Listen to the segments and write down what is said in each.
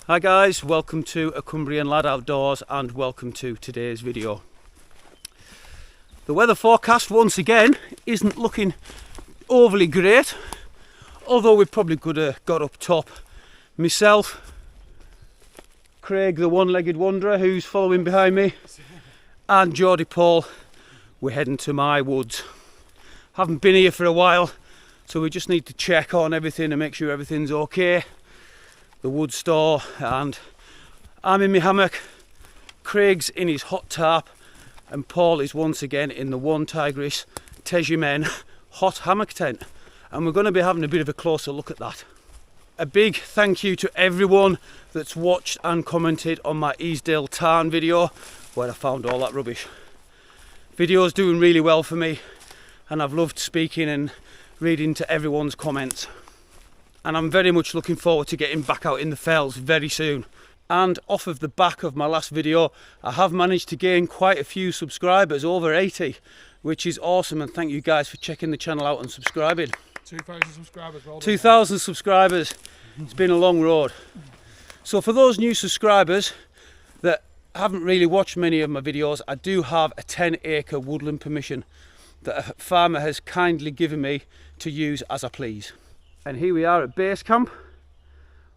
Hi guys, welcome to A Cumbrian Lad Outdoors and welcome to today's video. The weather forecast once again isn't looking overly great, although we probably could have got up top. Myself, Craig the one-legged wanderer who's following behind me, and Geordie Paul, we're heading to my woods. Haven't been here for a while, so we just need to check on everything and make sure everything's okay. The wood store, and I'm in my hammock, Craig's in his hot tarp, and Paul is once again in the One Tigris Men hot hammock tent, and we're going to be having a bit of a closer look at that. A big thank you to everyone that's watched and commented on my Easdale Tarn video where I found all that rubbish. Video's doing really well for me, and I've loved speaking and reading to everyone's comments. And I'm very much looking forward to getting back out in the fells very soon. And off of the back of my last video, I have managed to gain quite a few subscribers, over 80, which is awesome, and thank you guys for checking the channel out and subscribing. 2,000 subscribers. Well done. 2,000 subscribers. It's been a long road. So for those new subscribers that haven't really watched many of my videos, I do have a 10-acre woodland permission that a farmer has kindly given me to use as I please. And here we are at base camp,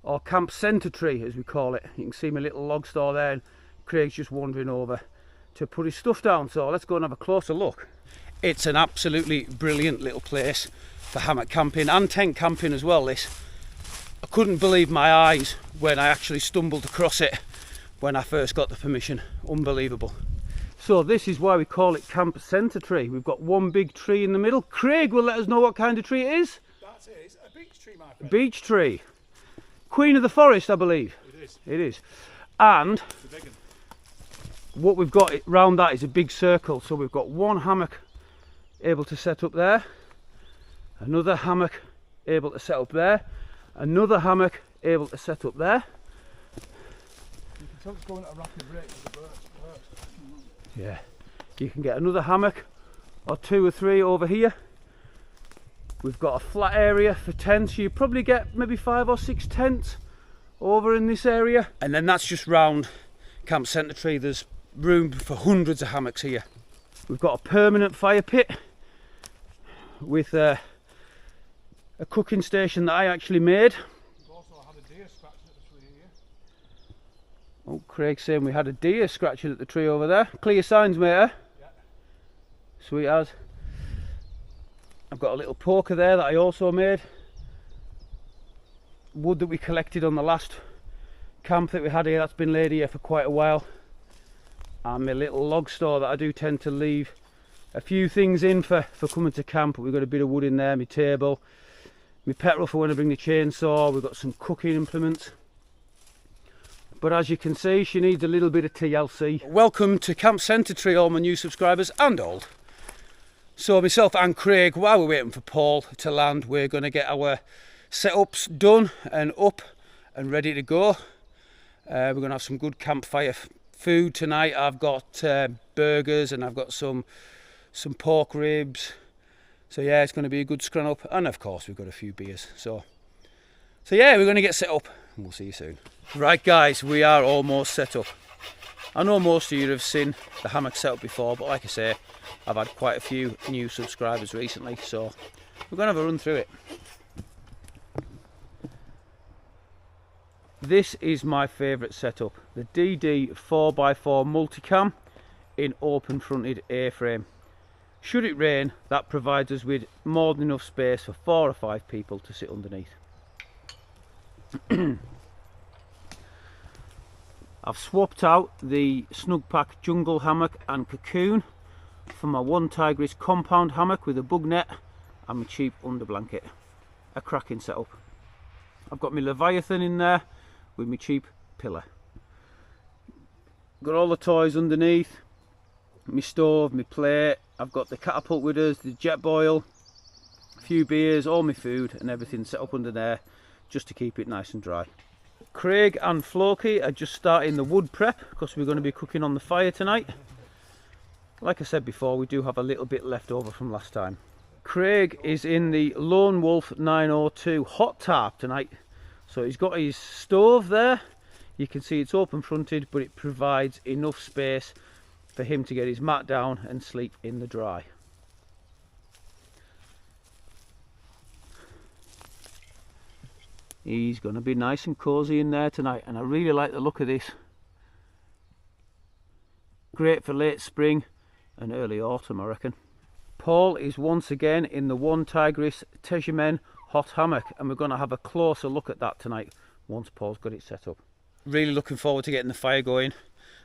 or camp centre tree as we call it. You can see my little log store there, and Craig's just wandering over to put his stuff down, so let's go and have a closer look. It's an absolutely brilliant little place for hammock camping and tent camping as well, this. I couldn't believe my eyes when I actually stumbled across it when I first got the permission. Unbelievable. So this is why we call it camp centre tree. We've got one big tree in the middle. Craig will let us know what kind of tree it is. That's it. It's a beech tree, my friend. Beech tree. Queen of the forest, I believe. It is. It is. And It's a big one. what we've got round that is a big circle. So we've got one hammock able to set up there, another hammock able to set up there, another hammock able to set up there. You can tell it's going at a rapid rate with the birds. Yeah. You can get another hammock or two or three over here. We've got a flat area for tents. You probably get maybe 5 or 6 tents over in this area. And then that's just round camp centre tree. There's room for hundreds of hammocks here. We've got a permanent fire pit with a cooking station that I actually made. We've also had a deer scratching at the tree here. Oh, Craig's saying we had a deer scratching at the tree over there. Clear signs, mate, eh? Yeah. Sweet as. I've got a little poker there that I also made. Wood that we collected on the last camp that we had here, that's been laid here for quite a while. And my little log store that I do tend to leave a few things in for coming to camp. We've got a bit of wood in there, my table, my petrol for when I bring the chainsaw. We've got some cooking implements. But as you can see, she needs a little bit of TLC. Welcome to Camp Centre Tree, all my new subscribers and old. So myself and Craig, while we're waiting for Paul to land, we're going to get our setups done and up and ready to go. We're going to have some good campfire food tonight. I've got burgers and I've got some pork ribs. So yeah, it's going to be a good scrun up, and of course we've got a few beers. So yeah, we're going to get set up and we'll see you soon. Right guys, we are almost set up. I know most of you have seen the hammock setup before, but like I say, I've had quite a few new subscribers recently, so we're going to have a run through it. This is my favourite setup, the DD 4x4 multicam in open fronted A-frame. Should it rain, that provides us with more than enough space for 4 or 5 people to sit underneath. I've swapped out the Snugpack jungle hammock and cocoon for my One Tigris compound hammock with a bug net and my cheap under blanket. A cracking setup. I've got my Leviathan in there with my cheap pillar. Got all the toys underneath, my stove, my plate. I've got the catapult with us, the jet boil, a few beers, all my food and everything set up under there just to keep it nice and dry. Craig and Floki are just starting the wood prep because we're going to be cooking on the fire tonight. Like I said before, we do have a little bit left over from last time. Craig is in the Lonewolf 902 hot tarp tonight. So he's got his stove there, You can see it's open fronted, but it provides enough space for him to get his mat down and sleep in the dry. He's going to be nice and cosy in there tonight, and I really like the look of this. Great for late spring and early autumn, I reckon. Paul is once again in the One Tigris hot hammock, and we're going to have a closer look at that tonight once Paul's got it set up. Really looking forward to getting the fire going.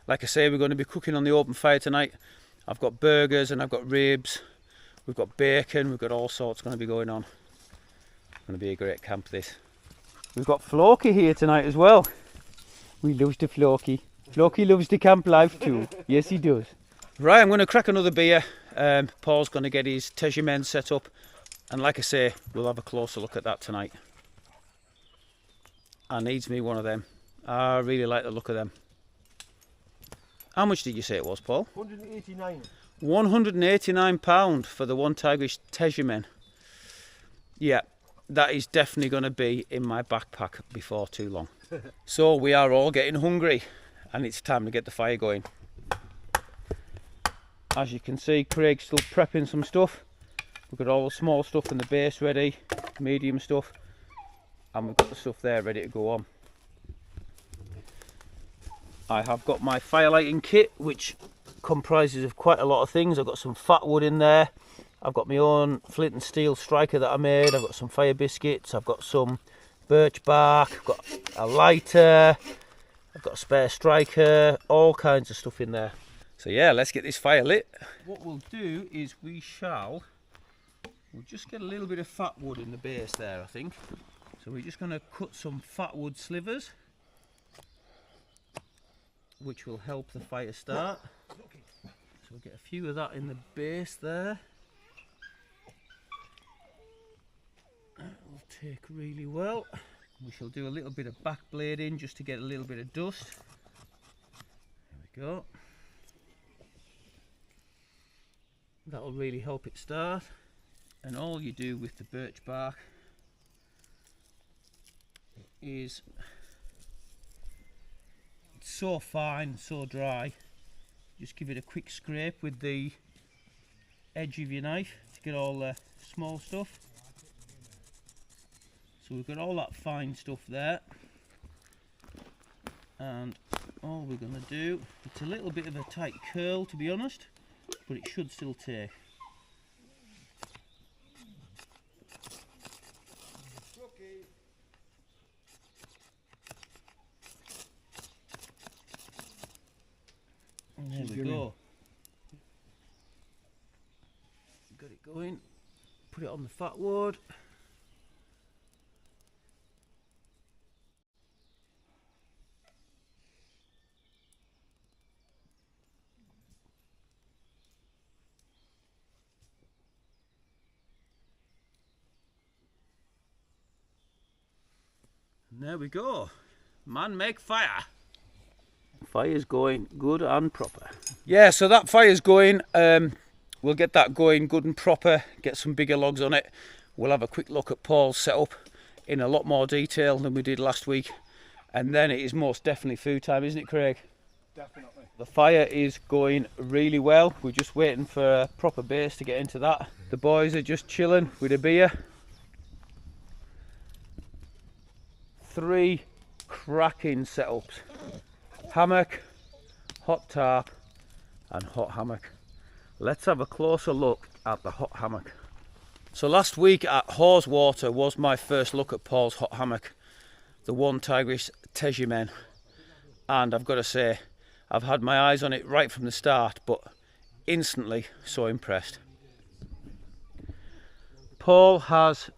Like I say, we're going to be cooking on the open fire tonight. I've got burgers and I've got ribs, we've got bacon, we've got all sorts going to be going on. It's going to be a great camp, this. We've got Floki here tonight as well. We love the Floki. Floki loves the camp life too. Yes, he does. Right, I'm going to crack another beer. Paul's going to get his Tejimen set up, and like I say, we'll have a closer look at that tonight. I needs me one of them. I really like the look of them. How much did you say it was, Paul? 189. £189 for the One Tigris Tejimen. Yeah, that is definitely going to be in my backpack before too long. So we are all getting hungry, and it's time to get the fire going. As you can see, Craig's still prepping some stuff. We've got all the small stuff in the base ready, medium stuff, and we've got the stuff there ready to go on. I have got my fire lighting kit, which comprises of quite a lot of things. I've got some fat wood in there. I've got my own flint and steel striker that I made. I've got some fire biscuits. I've got some birch bark. I've got a lighter. I've got a spare striker. All kinds of stuff in there. So yeah, let's get this fire lit. What we'll do is we'll just get a little bit of fat wood in the base there, I think. So we're just going to cut some fat wood slivers, which will help the fire start. So we'll get a few of that in the base there. That will take really well. We shall do a little bit of back blading just to get a little bit of dust. There we go. That'll really help it start. And all you do with the birch bark is, it's so fine, so dry, just give it a quick scrape with the edge of your knife to get all the small stuff. So we've got all that fine stuff there, and all we're going to do, it's a little bit of a tight curl to be honest, but it should still take. And there we go. Got it going. Put it on the fat wood. And there we go. Man, make fire. Fire's going good and proper. Yeah, so that fire's going. We'll get that going good and proper, get some bigger logs on it. We'll have a quick look at Paul's setup in a lot more detail than we did last week, and then it is most definitely food time, isn't it, Craig? Definitely. The fire is going really well. We're just waiting for a proper base to get into that. The boys are just chilling with a beer. 3 cracking setups: hammock, hot tarp and hot hammock. Let's have a closer look at the hot hammock. So last week at Haweswater was my first look at Paul's hot hammock, the One Tigris Tejimen, and I've got to say I've had my eyes on it right from the start, but instantly so impressed. Paul has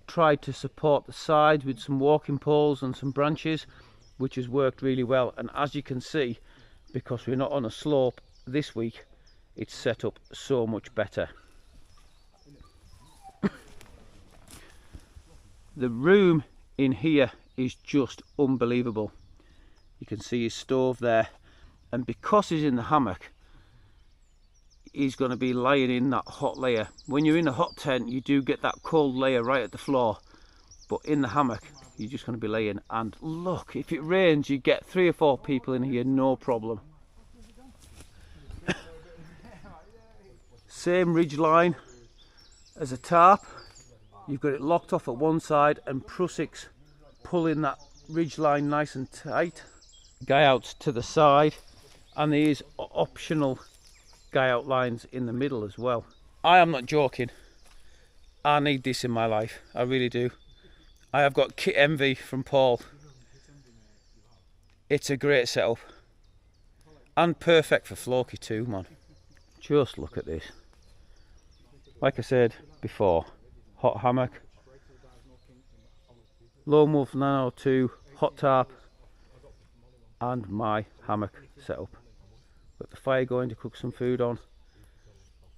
tried to support the sides with some walking poles and some branches, which has worked really well, and as you can see, because we're not on a slope this week, it's set up so much better. The room in here is just unbelievable. You can see his stove there, and because he's in the hammock, he's going to be lying in that hot layer. When you're in a hot tent, you do get that cold layer right at the floor, but in the hammock you're just going to be laying. And look, if it rains, you get 3 or 4 people in here, no problem. Same ridge line as a tarp. You've got it locked off at one side and Prussics pulling that ridge line nice and tight. Guy outs to the side, and there is optional guy out lines in the middle as well. I am not joking. I need this in my life. I really do. I have got kit envy from Paul. It's a great setup. And perfect for Floki too, man. Just look at this. Like I said before, hot hammock, Lonewolf 902, hot tarp, and my hammock setup. Got the fire going to cook some food on,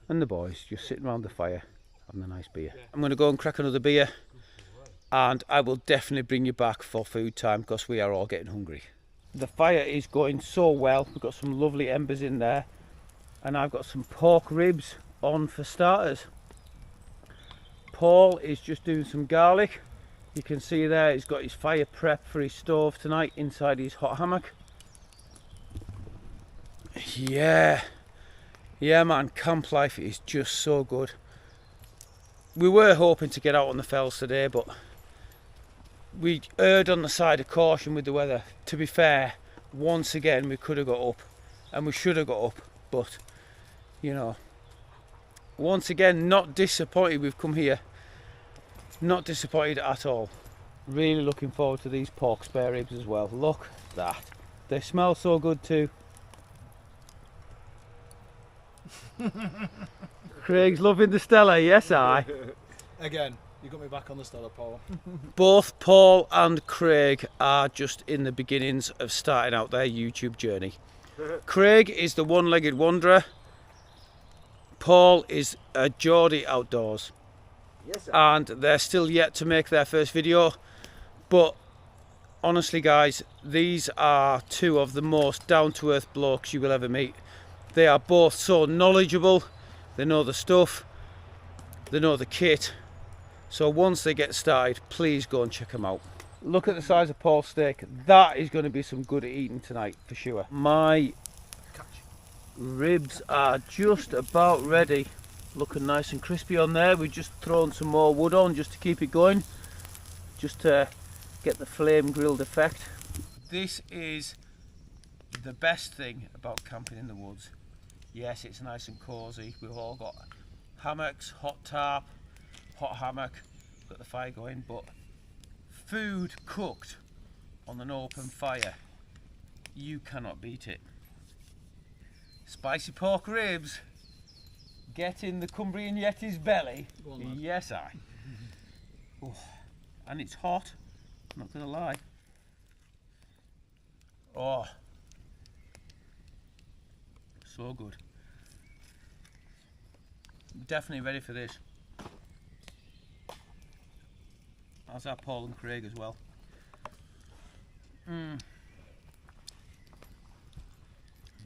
and the boys just sitting around the fire having a nice beer. I'm going to go and crack another beer, and I will definitely bring you back for food time because we are all getting hungry. The fire is going so well. We've got some lovely embers in there, and I've got some pork ribs on for starters. Paul is just doing some garlic. You can see there he's got his fire prep for his stove tonight inside his hot hammock. Yeah man, camp life is just so good. We were hoping to get out on the fells today, but we erred on the side of caution with the weather. To be fair, once again we could have got up and we should have got up, but you know, once again not disappointed we've come here. Not disappointed at all. Really looking forward to these pork spare ribs as well. Look at that. They smell so good too. Craig's loving the Stella, yes I. Again, you got me back on the Stella, Paul. Both Paul and Craig are just in the beginnings of starting out their YouTube journey. Craig is the one-legged wanderer. Paul is a Geordie outdoors. Yes, sir. And they're still yet to make their first video, but honestly guys, these are 2 of the most down-to-earth blokes you will ever meet. They are both so knowledgeable, they know the stuff, they know the kit, so once they get started, please go and check them out. Look at the size of Paul's steak. That is going to be some good eating tonight for sure. My ribs are just about ready. Looking nice and crispy on there. We've just thrown some more wood on just to keep it going, just to get the flame grilled effect. This is the best thing about camping in the woods. Yes, it's nice and cosy. We've all got hammocks, hot tarp, hot hammock, got the fire going, but food cooked on an open fire, you cannot beat it. Spicy pork ribs. Get in the Cumbrian Yeti's belly. Yes, I. Oh, and it's hot, I'm not going to lie. Oh, so good. Definitely ready for this. As are Paul and Craig as well.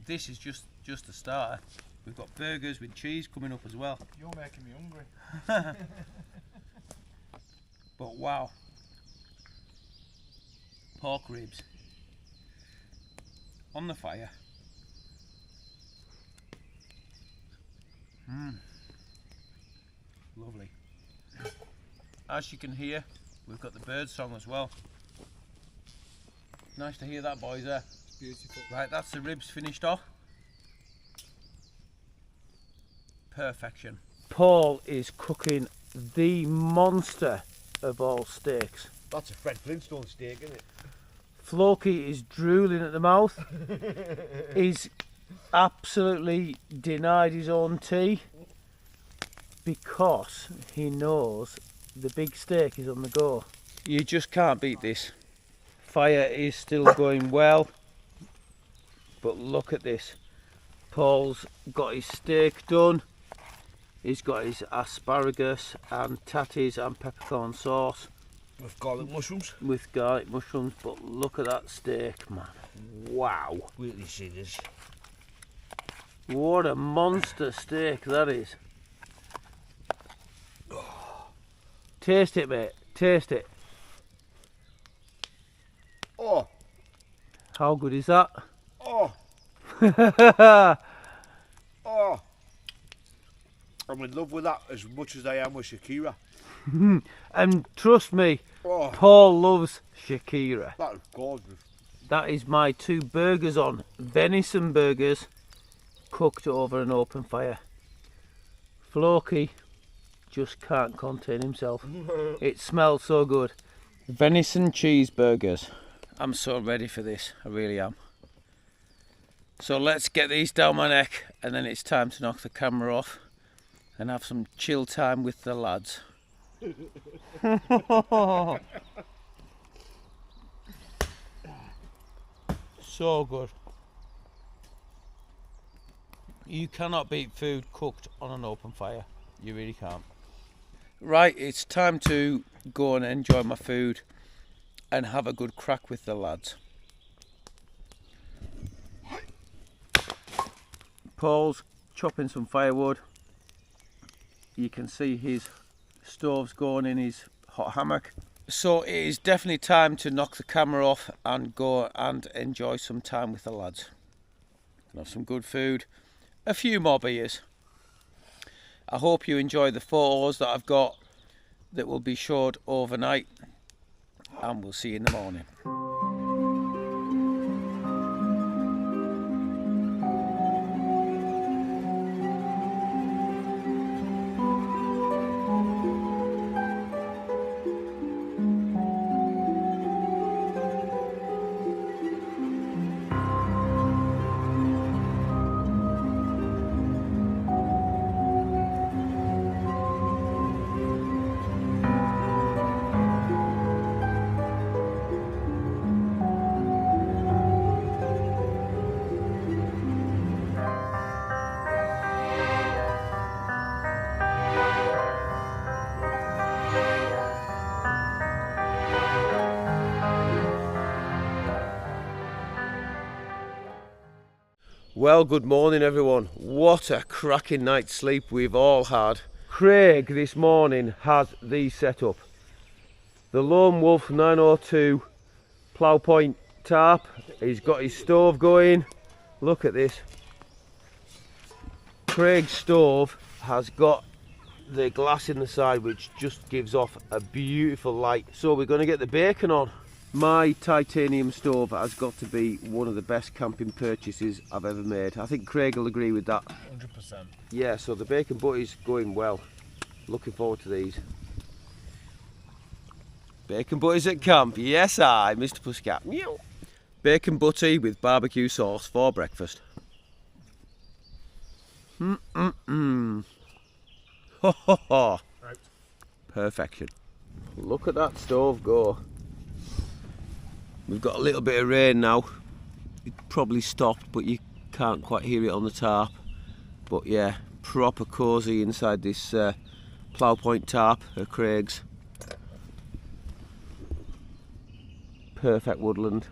This is just a starter. We've got burgers with cheese coming up as well. You're making me hungry. But wow. Pork ribs on the fire. Lovely. As you can hear, we've got the bird song as well. Nice to hear that, boys, there. It's beautiful. Right, that's the ribs finished off. Perfection. Paul is cooking the monster of all steaks. That's a Fred Flintstone steak, isn't it? Floki is drooling at the mouth. He's absolutely denied his own tea because he knows the big steak is on the go. You just can't beat this. Fire is still going well, but look at this. Paul's got his steak done. He's got his asparagus and tatties and peppercorn sauce. With garlic mushrooms. With garlic mushrooms, but look at that steak, man. Wow. Wait till you see this. What a monster steak that is. Taste it, mate. Taste it. How good is that? Oh, oh. I'm in love with that as much as I am with Shakira. And trust me, Oh, Paul loves Shakira. that is gorgeous. That is my 2 burgers on. Venison burgers cooked over an open fire. Floki just can't contain himself. It smells so good. Venison cheeseburgers. I'm so ready for this, I really am. So let's get these down my neck and then it's time to knock the camera off and have some chill time with the lads. So good. You cannot beat food cooked on an open fire. You really can't. Right, it's time to go and enjoy my food and have a good crack with the lads. Paul's chopping some firewood. You can see his stove's going in his hot hammock. So it is definitely time to knock the camera off and go and enjoy some time with the lads. Have some good food, a few more beers. I hope you enjoy the photos that I've got that will be showed overnight, and we'll see you in the morning. Well, good morning everyone. What a cracking night's sleep we've all had. Craig this morning has these set up. The Lonewolf 902 plough point tarp. He's got his stove going. Look at this. Craig's stove has got the glass in the side which just gives off a beautiful light. So we're going to get the bacon on. My titanium stove has got to be one of the best camping purchases I've ever made. I think Craig will agree with that. 100%. Yeah, so the bacon butty's going well. Looking forward to these. Bacon butties at camp. Yes, Mr. Pussycat. Meow. Bacon butty with barbecue sauce for breakfast. Ho ho ho. Right. Perfection. Look at that stove go. We've got a little bit of rain now. It probably stopped, but you can't quite hear it on the tarp. But yeah, proper cosy inside this plough point tarp at Craig's. Perfect woodland.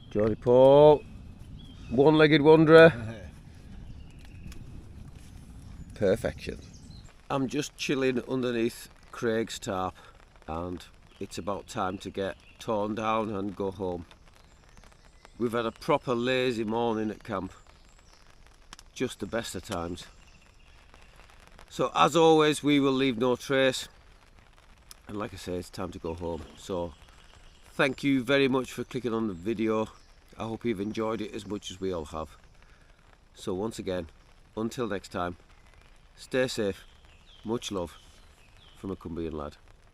Johnny Paul, one-legged wanderer. Perfection. I'm just chilling underneath Craig's tarp and it's about time to get torn down and go home. We've had a proper lazy morning at camp. Just the best of times. So as always, we will leave no trace. And like I say, it's time to go home. So thank you very much for clicking on the video. I hope you've enjoyed it as much as we all have. So once again, until next time, stay safe. Much love from a Cumbrian lad.